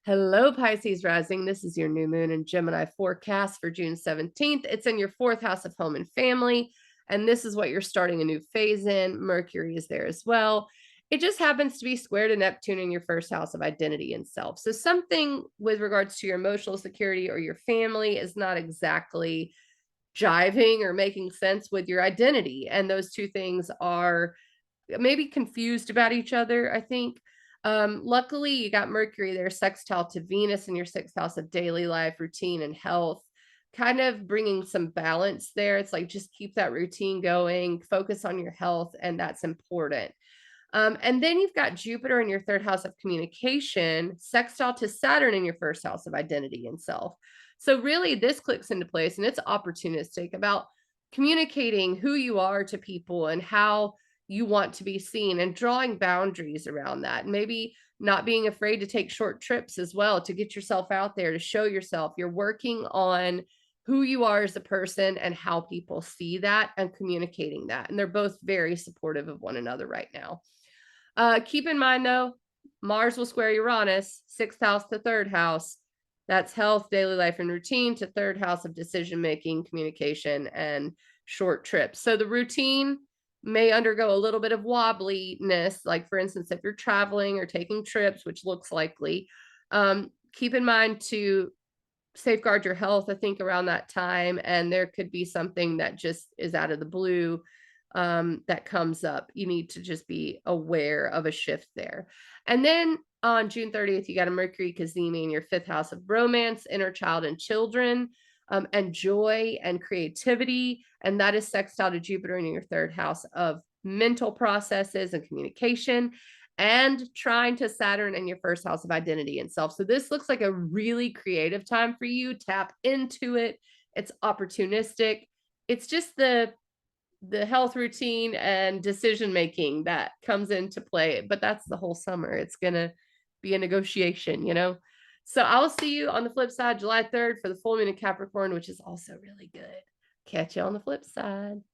Hello, Pisces rising. This is your new moon and Gemini forecast for June 17th. It's in your fourth house of home and family. And this is what you're starting a new phase in. Mercury is there as well. It just happens to be square to Neptune in your first house of identity and self. So, something with regards to your emotional security or your family is not exactly jiving or making sense with your identity. And those two things are maybe confused about each other, I think. Luckily, you got Mercury there, sextile to Venus in your sixth house of daily life, routine, and health, kind of bringing some balance there. It's like just keep that routine going, focus on your health, and that's important. And then you've got Jupiter in your third house of communication, sextile to Saturn in your first house of identity and self. So, really, this clicks into place and it's opportunistic about communicating who you are to people and how you want to be seen and drawing boundaries around that. Maybe not being afraid to take short trips as well to get yourself out there, to show yourself. You're working on who you are as a person and how people see that and communicating that. And they're both very supportive of one another right now. Keep in mind though, Mars will square Uranus, sixth house to third house. That's health, daily life, and routine to third house of decision making, communication, and short trips. So the routine may undergo a little bit of wobbliness. Like, for instance, if you're traveling or taking trips, which looks likely, keep in mind to safeguard your health, I think, around that time. And there could be something that just is out of the blue that comes up. You need to just be aware of a shift there. And then on June 30th, you got a Mercury Cazimi in your fifth house of romance, inner child, and children, and joy and creativity. And that is sextile to Jupiter in your third house of mental processes and communication, and trying to Saturn in your first house of identity and self. So this looks like a really creative time for you. Tap into it. It's opportunistic. It's just the health routine and decision making that comes into play, but that's the whole summer. It's going to be a negotiation. So I'll see you on the flip side July 3rd for the full moon in Capricorn, which is also really good. Catch you on the flip side.